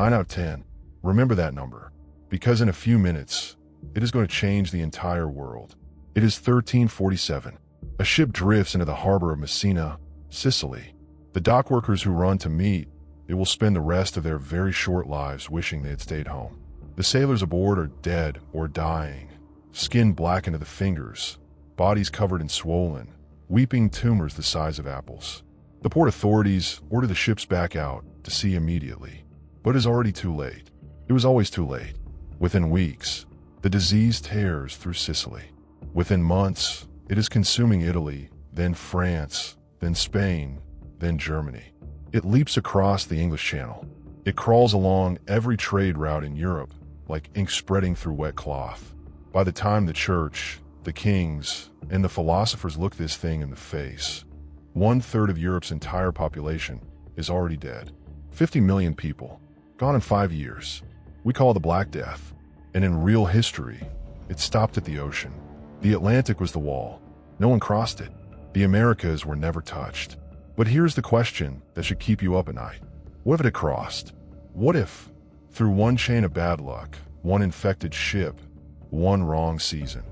9 out of 10. Remember that number, because in a few minutes, it is going to change the entire world. It is 1347. A ship drifts into the harbor of Messina, Sicily. The dockworkers who run to meet it will spend the rest of their very short lives wishing they had stayed home. The sailors aboard are dead or dying, skin blackened to the fingers, bodies covered in swollen, weeping tumors the size of apples. The port authorities order the ships back out to sea immediately, but it is already too late. It was always too late. Within weeks, the disease tears through Sicily. Within months, it is consuming Italy, then France, then Spain, then Germany. It leaps across the English Channel. It crawls along every trade route in Europe, like ink spreading through wet cloth. By the time the church, the kings, and the philosophers look this thing in the face, 1/3 of Europe's entire population is already dead. 50 million people, gone in 5 years. We call it the Black Death. And in real history, it stopped at the ocean. The Atlantic was the wall. No one crossed it. The Americas were never touched. But here's the question that should keep you up at night. What if it had crossed? What if, through one chain of bad luck, one infected ship, one wrong season,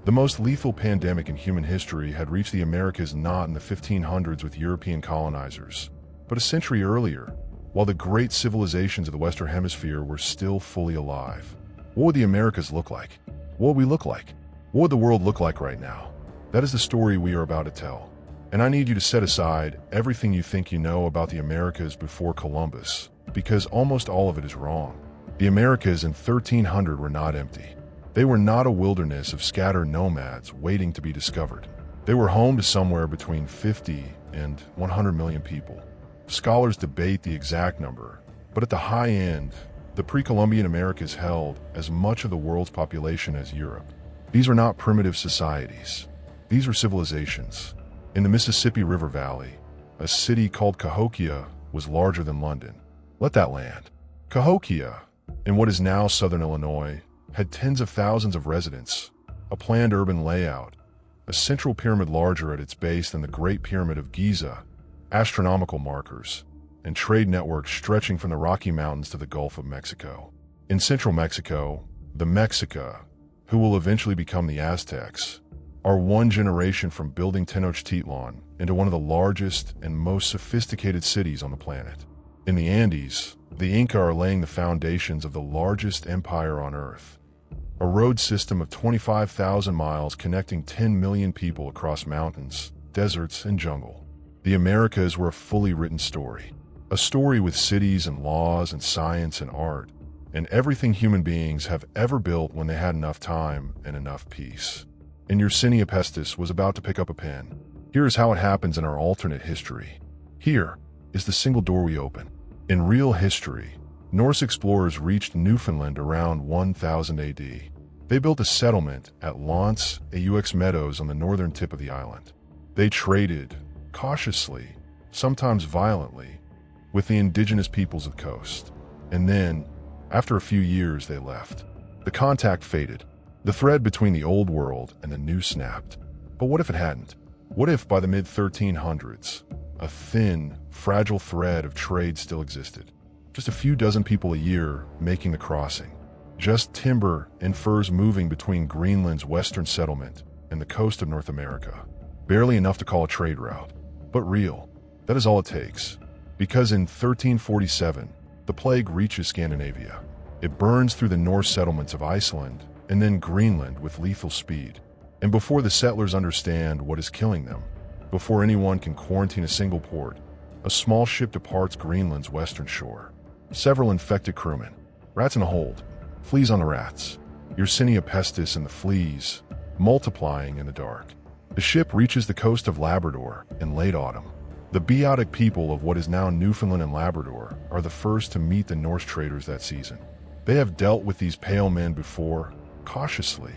the most lethal pandemic in human history had reached the Americas not in the 1500s with European colonizers, but a century earlier, while the great civilizations of the Western Hemisphere were still fully alive? What would the Americas look like? What would we look like? What would the world look like right now? That is the story we are about to tell. And I need you to set aside everything you think you know about the Americas before Columbus, because almost all of it is wrong. The Americas in 1300 were not empty. They were not a wilderness of scattered nomads waiting to be discovered. They were home to somewhere between 50 and 100 million people. Scholars debate the exact number, but at the high end, the pre-Columbian Americas held as much of the world's population as Europe. These were not primitive societies. These were civilizations. In the Mississippi River Valley, a city called Cahokia was larger than London. Let that land. Cahokia, in what is now southern Illinois, had tens of thousands of residents, a planned urban layout, a central pyramid larger at its base than the Great Pyramid of Giza, astronomical markers, and trade networks stretching from the Rocky Mountains to the Gulf of Mexico. In central Mexico, the Mexica, who will eventually become the Aztecs, are one generation from building Tenochtitlan into one of the largest and most sophisticated cities on the planet. In the Andes, the Inca are laying the foundations of the largest empire on Earth, a road system of 25,000 miles connecting 10 million people across mountains, deserts, and jungle. The Americas were a fully written story, a story with cities and laws and science and art, and everything human beings have ever built when they had enough time and enough peace. And Yersinia Pestis was about to pick up a pen. Here is how it happens in our alternate history. Here is the single door we open. In real history, Norse explorers reached Newfoundland around 1000 AD. They built a settlement at L'Anse aux Meadows on the northern tip of the island. They traded, cautiously, sometimes violently, with the indigenous peoples of the coast. And then, after a few years, they left. The contact faded. The thread between the old world and the new snapped. But what if it hadn't? What if by the mid-1300s, a thin, fragile thread of trade still existed? Just a few dozen people a year making the crossing. Just timber and furs moving between Greenland's western settlement and the coast of North America. Barely enough to call a trade route, but real. That is all it takes. Because in 1347, the plague reaches Scandinavia. It burns through the Norse settlements of Iceland and then Greenland with lethal speed. And before the settlers understand what is killing them, before anyone can quarantine a single port, a small ship departs Greenland's western shore. Several infected crewmen, rats in a hold, fleas on the rats, Yersinia Pestis and the fleas, multiplying in the dark. The ship reaches the coast of Labrador in late autumn. The biotic people of what is now Newfoundland and Labrador are the first to meet the Norse traders that season. They have dealt with these pale men before, cautiously,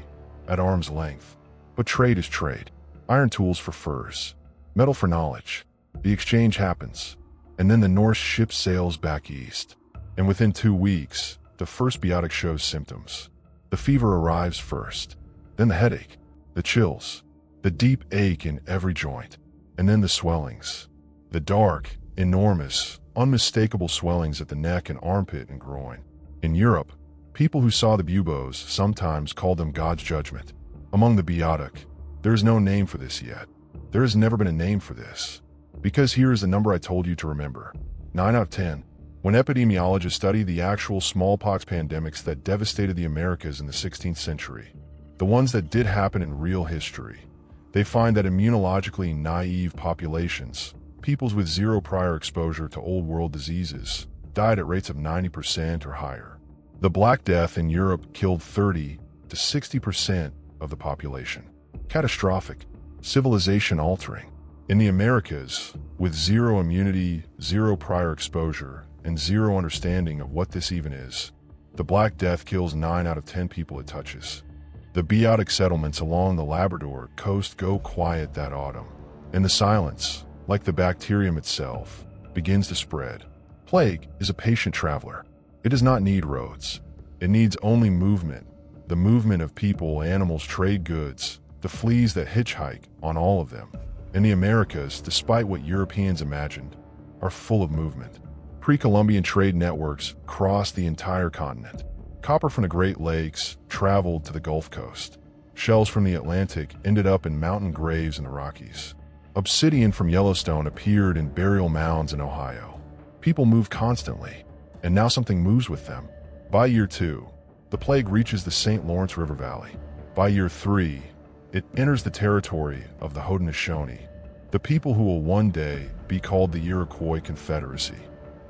at arm's length. But trade is trade. Iron tools for furs, metal for knowledge. The exchange happens, and then the Norse ship sails back east. And within 2 weeks, the first biotic shows symptoms. The fever arrives first, then the headache, the chills, the deep ache in every joint, and then the swellings. The dark, enormous, unmistakable swellings at the neck and armpit and groin. In Europe, people who saw the buboes sometimes called them God's judgment. Among the biotic, there is no name for this yet. There has never been a name for this. Because here is the number I told you to remember. 9 out of 10. When epidemiologists study the actual smallpox pandemics that devastated the Americas in the 16th century, the ones that did happen in real history, they find that immunologically naive populations, peoples with zero prior exposure to old world diseases, died at rates of 90% or higher. The Black Death in Europe killed 30 to 60% of the population. Catastrophic, civilization altering. In the Americas, with zero immunity, zero prior exposure, and zero understanding of what this even is, the Black Death kills 9 out of 10 people it touches. The biotic settlements along the Labrador coast go quiet that autumn, and the silence, like the bacterium itself, begins to spread. Plague is a patient traveler. It does not need roads. It needs only movement, the movement of people, animals, trade goods, the fleas that hitchhike on all of them. And the Americas, despite what Europeans imagined, are full of movement. Pre-Columbian trade networks crossed the entire continent. Copper from the Great Lakes traveled to the Gulf Coast. Shells from the Atlantic ended up in mountain graves in the Rockies. Obsidian from Yellowstone appeared in burial mounds in Ohio. People move constantly, and now something moves with them. By year 2, the plague reaches the St. Lawrence River Valley. By year 3, it enters the territory of the Haudenosaunee, the people who will one day be called the Iroquois Confederacy.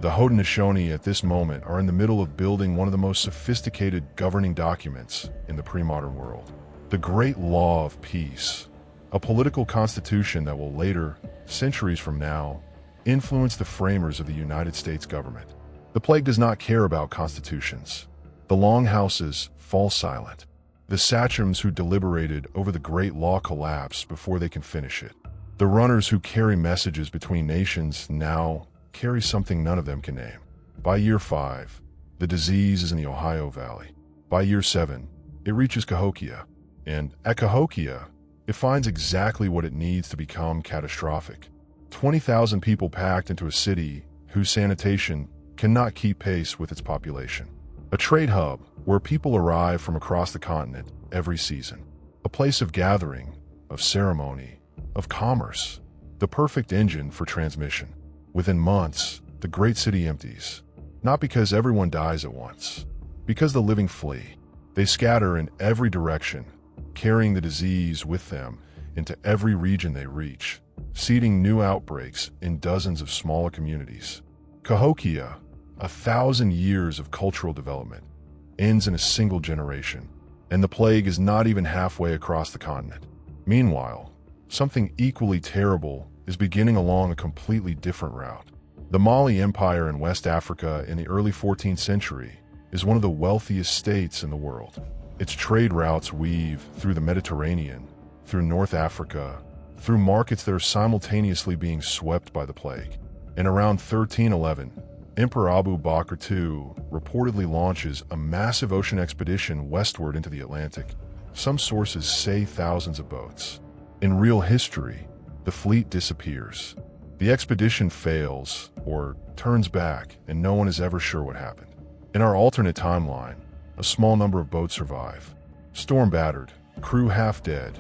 The Haudenosaunee at this moment are in the middle of building one of the most sophisticated governing documents in the pre-modern world. The Great Law of Peace, a political constitution that will later, centuries from now, influence the framers of the United States government. The plague does not care about constitutions. The longhouses fall silent. The sachems who deliberated over the Great Law collapse before they can finish it. The runners who carry messages between nations now carry something none of them can name. By year 5, the disease is in the Ohio Valley. By year 7, it reaches Cahokia. And at Cahokia, it finds exactly what it needs to become catastrophic. 20,000 people packed into a city whose sanitation cannot keep pace with its population. A trade hub where people arrive from across the continent every season. A place of gathering, of ceremony, of commerce. The perfect engine for transmission. Within months, the great city empties. Not because everyone dies at once. Because the living flee. They scatter in every direction, carrying the disease with them into every region they reach, seeding new outbreaks in dozens of smaller communities. Cahokia, 1,000 years of cultural development, ends in a single generation, and the plague is not even halfway across the continent. Meanwhile, something equally terrible is beginning along a completely different route. The Mali Empire in West Africa in the early 14th century is one of the wealthiest states in the world. Its trade routes weave through the Mediterranean, through North Africa, through markets that are simultaneously being swept by the plague. And around 1311, Emperor Abu Bakr II reportedly launches a massive ocean expedition westward into the Atlantic. Some sources say thousands of boats. In real history, the fleet disappears. The expedition fails or turns back, and no one is ever sure what happened. In our alternate timeline, a small number of boats survive. Storm battered, crew half dead,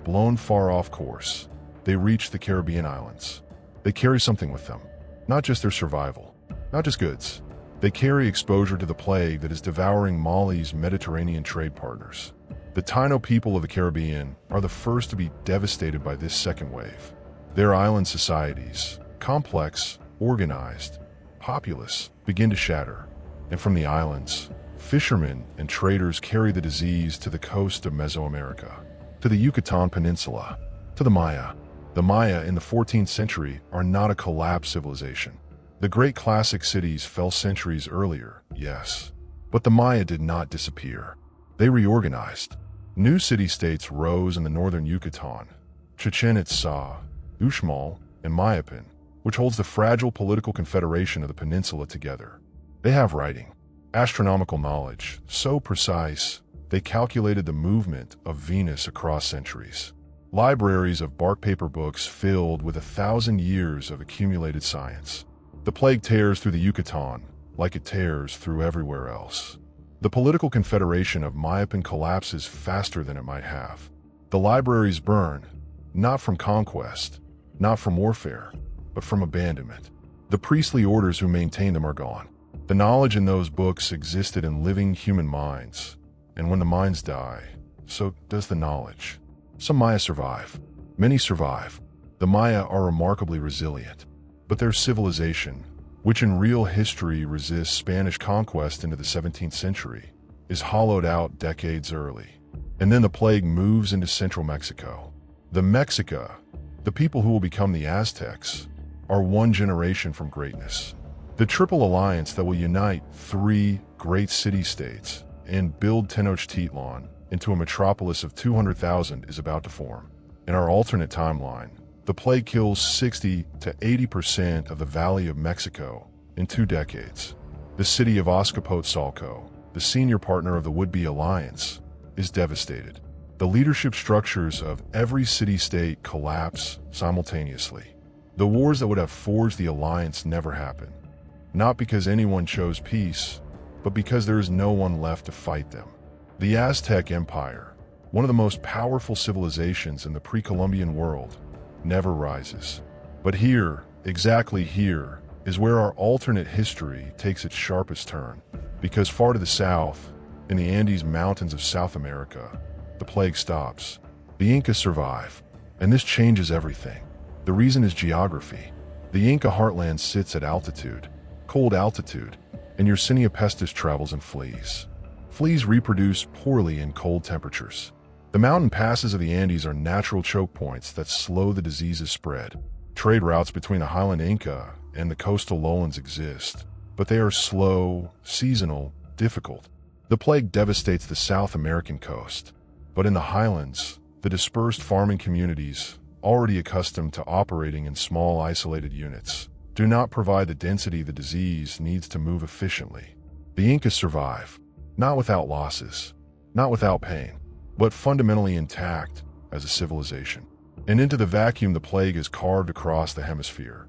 blown far off course, they reach the Caribbean islands. They carry something with them, not just their survival, not just goods. They carry exposure to the plague that is devouring Mali's Mediterranean trade partners. The Taino people of the Caribbean are the first to be devastated by this second wave. Their island societies, complex, organized, populous, begin to shatter. And from the islands, fishermen and traders carry the disease to the coast of Mesoamerica, to the Yucatan Peninsula, to the Maya. The Maya in the 14th century are not a collapsed civilization. The great classic cities fell centuries earlier, yes, but the Maya did not disappear. They reorganized. New city-states rose in the northern Yucatan, Chichen Itza, Uxmal, and Mayapan, which holds the fragile political confederation of the peninsula together. They have writing, astronomical knowledge, so precise, they calculated the movement of Venus across centuries. Libraries of bark paper books filled with 1,000 years of accumulated science. The plague tears through the Yucatan like it tears through everywhere else. The political confederation of Mayapan collapses faster than it might have. The libraries burn, not from conquest, not from warfare, but from abandonment. The priestly orders who maintain them are gone. The knowledge in those books existed in living human minds, and when the minds die, so does the knowledge. Some Maya survive. Many survive. The Maya are remarkably resilient, but their civilization, which in real history resists Spanish conquest into the 17th century, is hollowed out decades early. And then the plague moves into central Mexico. The Mexica, the people who will become the Aztecs, are one generation from greatness. The Triple Alliance that will unite three great city-states and build Tenochtitlan into a metropolis of 200,000 is about to form. In our alternate timeline, the plague kills 60 to 80% of the Valley of Mexico in 2 decades. The city of Azcapotzalco, the senior partner of the would-be alliance, is devastated. The leadership structures of every city-state collapse simultaneously. The wars that would have forged the alliance never happen. Not because anyone chose peace, but because there is no one left to fight them. The Aztec Empire, one of the most powerful civilizations in the pre-Columbian world, never rises. But here, exactly here, is where our alternate history takes its sharpest turn. Because far to the south, in the Andes Mountains of South America, the plague stops. The Inca survive, and this changes everything. The reason is geography. The Inca heartland sits at altitude, cold altitude, and Yersinia pestis travels in fleas. Fleas reproduce poorly in cold temperatures. The mountain passes of the Andes are natural choke points that slow the disease's spread. Trade routes between the highland Inca and the coastal lowlands exist, but they are slow, seasonal, difficult. The plague devastates the South American coast, but in the highlands, the dispersed farming communities, already accustomed to operating in small isolated units, do not provide the density the disease needs to move efficiently. The Incas survive, not without losses, not without pain, but fundamentally intact as a civilization. And into the vacuum the plague is carved across the hemisphere.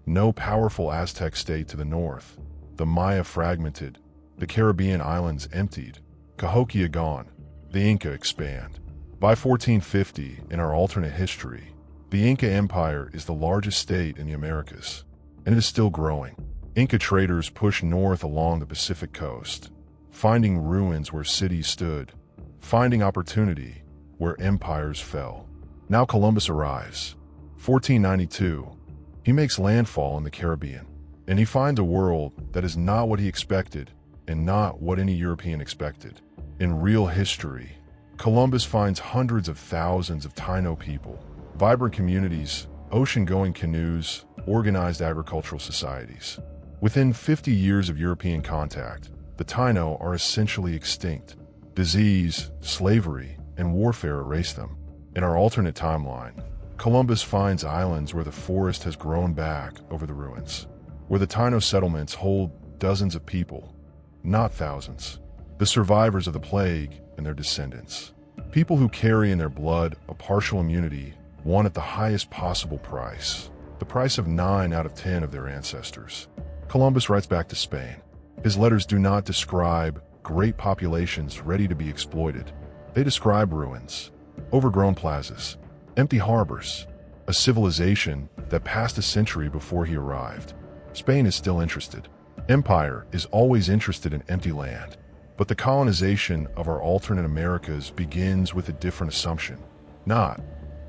No powerful Aztec state to the north, the Maya fragmented, the Caribbean islands emptied, Cahokia gone, the Inca expand. By 1450, in our alternate history, the Inca Empire is the largest state in the Americas, and it is still growing. Inca traders push north along the Pacific coast, finding ruins where cities stood, finding opportunity where empires fell. Now Columbus arrives. 1492, he makes landfall in the Caribbean, and he finds a world that is not what he expected and not what any European expected. In real history, Columbus finds hundreds of thousands of Taino people, vibrant communities, ocean-going canoes, organized agricultural societies. Within 50 years of European contact, the Taino are essentially extinct. Disease, slavery, and warfare erase them. In our alternate timeline, Columbus finds islands where the forest has grown back over the ruins, where the Taino settlements hold dozens of people, not thousands, the survivors of the plague and their descendants. People who carry in their blood a partial immunity won at the highest possible price, the price of 9 out of 10 of their ancestors. Columbus writes back to Spain. His letters do not describe great populations ready to be exploited. They describe ruins, overgrown plazas, empty harbors, a civilization that passed a century before he arrived. Spain is still interested. Empire is always interested in empty land. But the colonization of our alternate Americas begins with a different assumption. Not,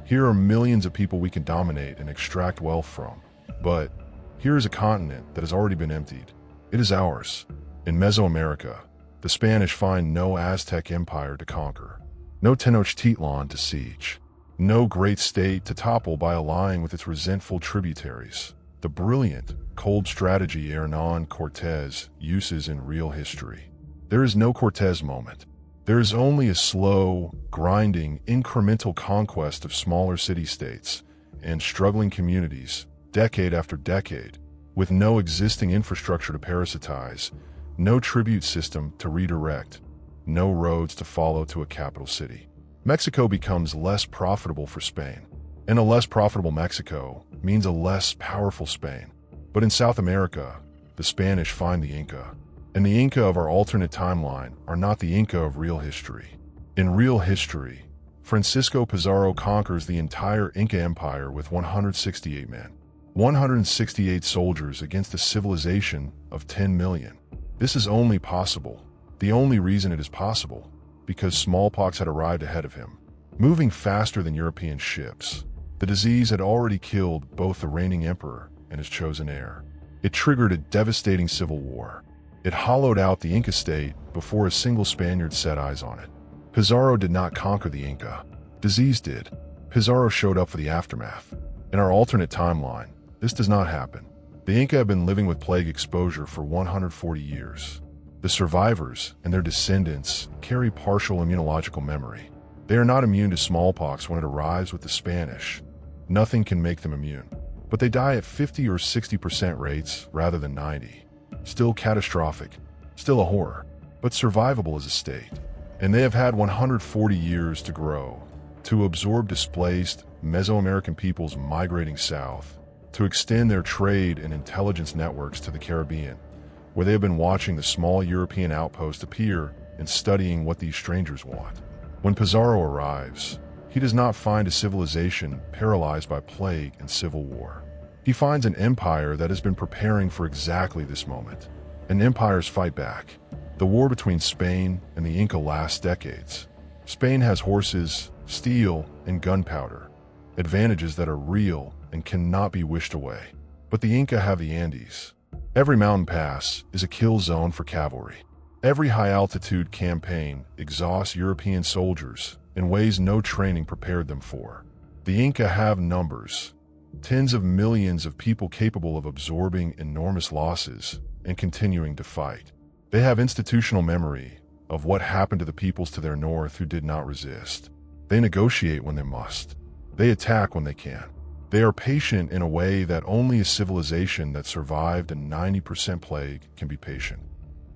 here are millions of people we can dominate and extract wealth from, but here is a continent that has already been emptied. It is ours. In Mesoamerica, the Spanish find no Aztec Empire to conquer, no Tenochtitlan to siege, no great state to topple by allying with its resentful tributaries. The brilliant, cold strategy Hernán Cortés uses in real history. There is no Cortés moment. There is only a slow, grinding, incremental conquest of smaller city-states and struggling communities, decade after decade, with no existing infrastructure to parasitize, no tribute system to redirect, no roads to follow to a capital city. Mexico becomes less profitable for Spain, and a less profitable Mexico means a less powerful Spain. But in South America, the Spanish find the Inca. And the Inca of our alternate timeline are not the Inca of real history. In real history, Francisco Pizarro conquers the entire Inca Empire with 168 men. 168 soldiers against a civilization of 10 million. This is only possible, the only reason it is possible, because smallpox had arrived ahead of him. Moving faster than European ships, the disease had already killed both the reigning emperor and his chosen heir. It triggered a devastating civil war. It hollowed out the Inca state before a single Spaniard set eyes on it. Pizarro did not conquer the Inca. Disease did. Pizarro showed up for the aftermath. In our alternate timeline, this does not happen. The Inca have been living with plague exposure for 140 years. The survivors and their descendants carry partial immunological memory. They are not immune to smallpox when it arrives with the Spanish. Nothing can make them immune. But they die at 50 or 60% rates rather than 90. Still catastrophic, still a horror, but survivable as a state. And they have had 140 years to grow, to absorb displaced Mesoamerican peoples migrating south, to extend their trade and intelligence networks to the Caribbean, where they have been watching the small European outpost appear and studying what these strangers want. When Pizarro arrives, he does not find a civilization paralyzed by plague and civil war. He finds an empire that has been preparing for exactly this moment. And empires fight back. The war between Spain and the Inca lasts decades. Spain has horses, steel, and gunpowder, advantages that are real and cannot be wished away. But the Inca have the Andes. Every mountain pass is a kill zone for cavalry. Every high-altitude campaign exhausts European soldiers in ways no training prepared them for. The Inca have numbers. Tens of millions of people capable of absorbing enormous losses and continuing to fight. They have institutional memory of what happened to the peoples to their north who did not resist. They negotiate when they must. They attack when they can. They are patient in a way that only a civilization that survived a 90% plague can be patient.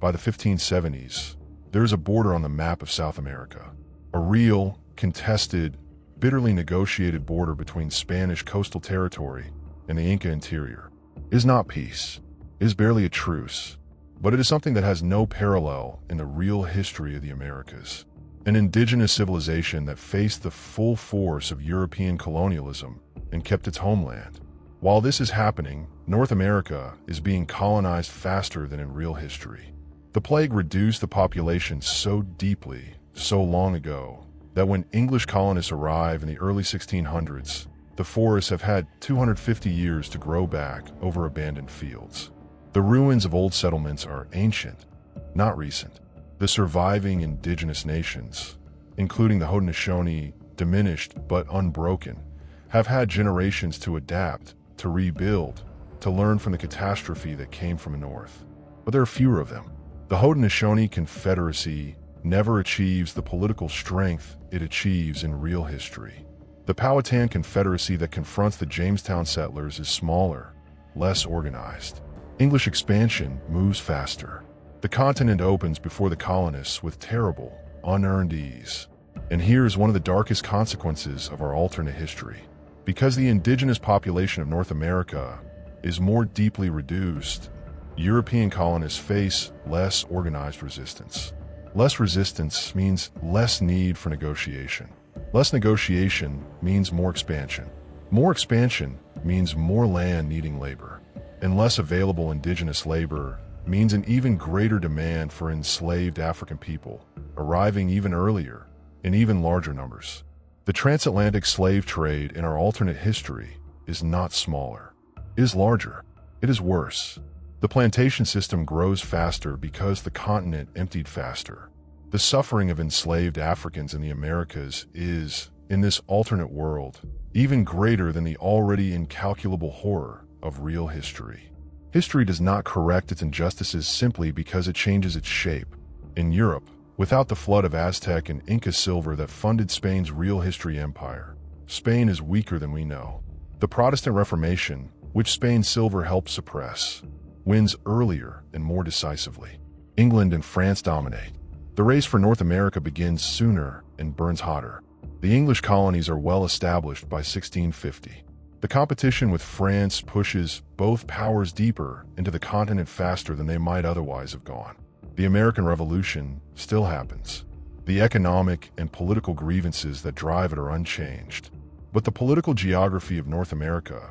By the 1570s, there is a border on the map of South America. A real, contested, bitterly negotiated border between Spanish coastal territory and the Inca interior. It is not peace. It is barely a truce. But it is something that has no parallel in the real history of the Americas. An indigenous civilization that faced the full force of European colonialism and kept its homeland. While this is happening, North America is being colonized faster than in real history. The plague reduced the population so deeply, so long ago, that when English colonists arrive in the early 1600s, the forests have had 250 years to grow back over abandoned fields. The ruins of old settlements are ancient, not recent. The surviving indigenous nations, including the Haudenosaunee, diminished but unbroken, have had generations to adapt, to rebuild, to learn from the catastrophe that came from the north. But there are fewer of them. The Haudenosaunee Confederacy never achieves the political strength it achieves in real history. The Powhatan Confederacy that confronts the Jamestown settlers is smaller, less organized. English expansion moves faster. The continent opens before the colonists with terrible, unearned ease. And here's one of the darkest consequences of our alternate history. Because the indigenous population of North America is more deeply reduced, European colonists face less organized resistance. Less resistance means less need for negotiation. Less negotiation means more expansion. More expansion means more land needing labor. And less available indigenous labor means an even greater demand for enslaved African people, arriving even earlier, in even larger numbers. The transatlantic slave trade in our alternate history is not smaller. It is larger. It is worse. The plantation system grows faster because the continent emptied faster. The suffering of enslaved Africans in the Americas is, in this alternate world, even greater than the already incalculable horror of real history. History does not correct its injustices simply because it changes its shape. In Europe, without the flood of Aztec and Inca silver that funded Spain's real history empire, Spain is weaker than we know. The Protestant Reformation, which Spain's silver helped suppress, wins earlier and more decisively. England and France dominate. The race for North America begins sooner and burns hotter. The English colonies are well established by 1650. The competition with France pushes both powers deeper into the continent faster than they might otherwise have gone. The American Revolution still happens. The economic and political grievances that drive it are unchanged. But the political geography of North America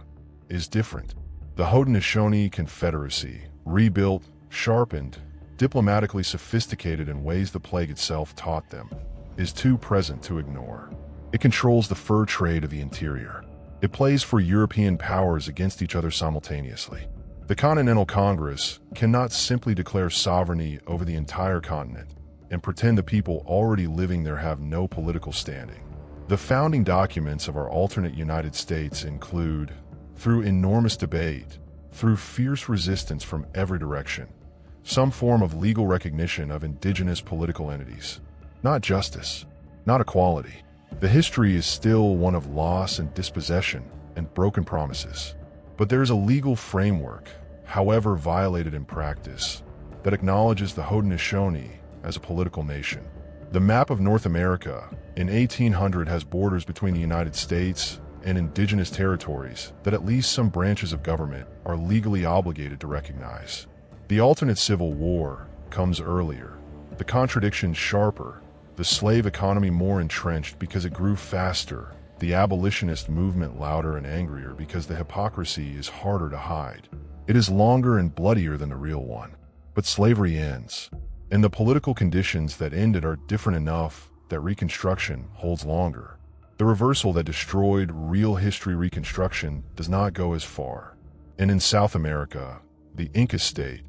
is different. The Haudenosaunee Confederacy, rebuilt, sharpened, diplomatically sophisticated in ways the plague itself taught them, is too present to ignore. It controls the fur trade of the interior. It plays for European powers against each other simultaneously. The Continental Congress cannot simply declare sovereignty over the entire continent and pretend the people already living there have no political standing. The founding documents of our alternate United States include, through enormous debate, through fierce resistance from every direction, some form of legal recognition of indigenous political entities. Not justice, not equality. The history is still one of loss and dispossession and broken promises. But there is a legal framework, however violated in practice, that acknowledges the Haudenosaunee as a political nation. The map of North America in 1800 has borders between the United States and indigenous territories that at least some branches of government are legally obligated to recognize. The alternate Civil War comes earlier, the contradiction sharper, the slave economy more entrenched because it grew faster, the abolitionist movement louder and angrier because the hypocrisy is harder to hide. It is longer and bloodier than the real one. But slavery ends, and the political conditions that ended are different enough that Reconstruction holds longer. The reversal that destroyed real history Reconstruction does not go as far. And in South America, the Inca state,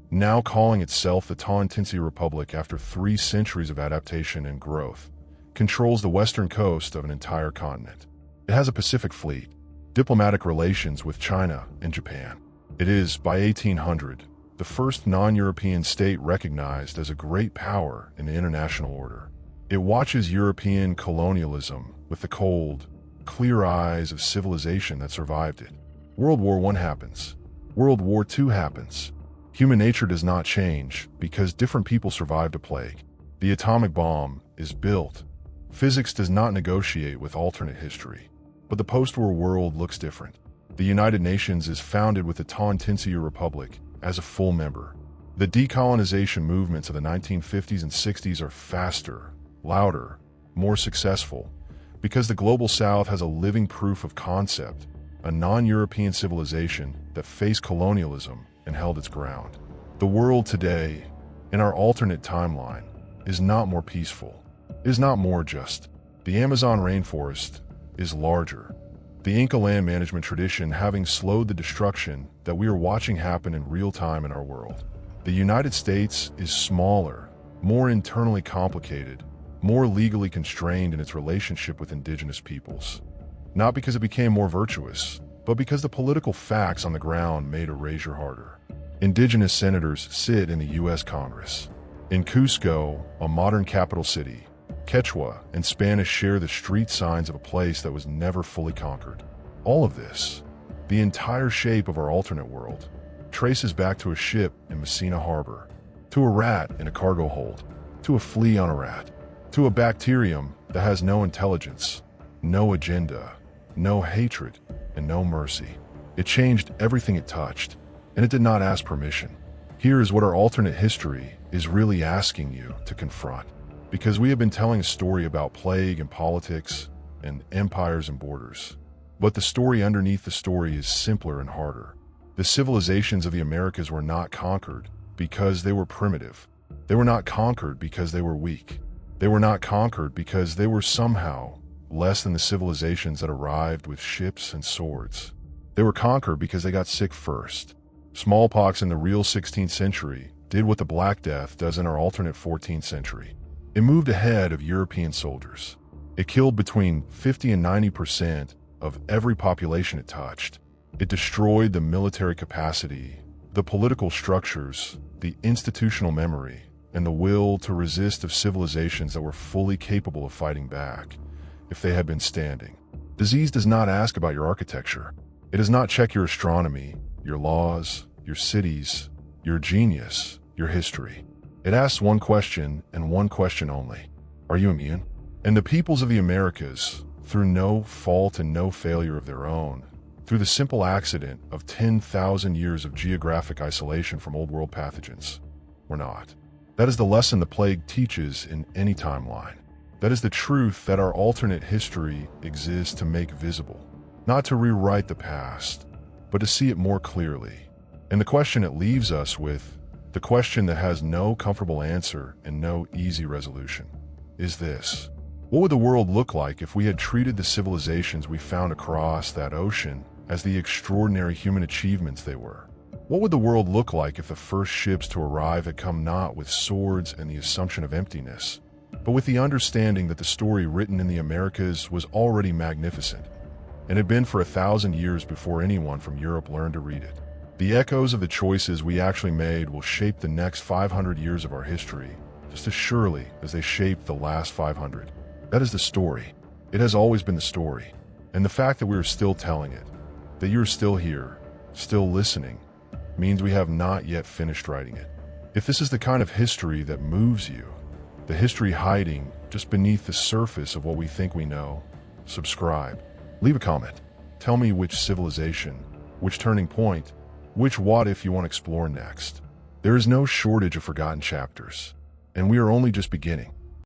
now calling itself the Inca Republic after 3 centuries of adaptation and growth, controls the western coast of an entire continent. It has a Pacific fleet, diplomatic relations with China and Japan. It is, by 1800, the first non-European state recognized as a great power in the international order. It watches European colonialism with the cold, clear eyes of civilization that survived it. World War I happens. World War II happens. Human nature does not change because different people survived a plague. The atomic bomb is built. Physics does not negotiate with alternate history. But the post-war world looks different. The United Nations is founded with the Inca Republic as a full member. The decolonization movements of the 1950s and 60s are faster, louder, more successful, because the Global South has a living proof of concept, a non-European civilization that faced colonialism and held its ground. The world today, in our alternate timeline, is not more peaceful. It is not more just. The Amazon rainforest is larger. The Inca land management tradition having slowed the destruction that we are watching happen in real time in our world. The United States is smaller, more internally complicated, more legally constrained in its relationship with indigenous peoples. Not because it became more virtuous, but because the political facts on the ground made erasure harder. Indigenous senators sit in the U.S. Congress. In Cusco, a modern capital city, Quechua and Spanish share the street signs of a place that was never fully conquered. All of this, the entire shape of our alternate world, traces back to a ship in Messina Harbor, to a rat in a cargo hold, to a flea on a rat, to a bacterium that has no intelligence, no agenda, no hatred, and no mercy. It changed everything it touched, and it did not ask permission. Here is what our alternate history is really asking you to confront. Because we have been telling a story about plague and politics and empires and borders. But the story underneath the story is simpler and harder. The civilizations of the Americas were not conquered because they were primitive. They were not conquered because they were weak. They were not conquered because they were somehow less than the civilizations that arrived with ships and swords. They were conquered because they got sick first. Smallpox in the real 16th century did what the Black Death does in our alternate 14th century. It moved ahead of European soldiers. It killed between 50 and 90% of every population it touched. It destroyed the military capacity, the political structures, the institutional memory, and the will to resist of civilizations that were fully capable of fighting back if they had been standing. Disease does not ask about your architecture. It does not check your astronomy, your laws, your cities, your genius, your history. It asks one question and one question only. Are you immune? And the peoples of the Americas, through no fault and no failure of their own, through the simple accident of 10,000 years of geographic isolation from Old World pathogens. We're not. That is the lesson the plague teaches in any timeline. That is the truth that our alternate history exists to make visible, not to rewrite the past, but to see it more clearly. And the question it leaves us with, the question that has no comfortable answer and no easy resolution, is this. What would the world look like if we had treated the civilizations we found across that ocean as the extraordinary human achievements they were? What would the world look like if the first ships to arrive had come not with swords and the assumption of emptiness, but with the understanding that the story written in the Americas was already magnificent, and had been for 1,000 years before anyone from Europe learned to read it? The echoes of the choices we actually made will shape the next 500 years of our history, just as surely as they shaped the last 500. That is the story. It has always been the story. And the fact that we are still telling it, that you are still here, still listening, means we have not yet finished writing it. If this is the kind of history that moves you, the history hiding just beneath the surface of what we think we know, subscribe. Leave a comment. Tell me which civilization, which turning point, which what if you want to explore next. There is no shortage of forgotten chapters, and we are only just beginning.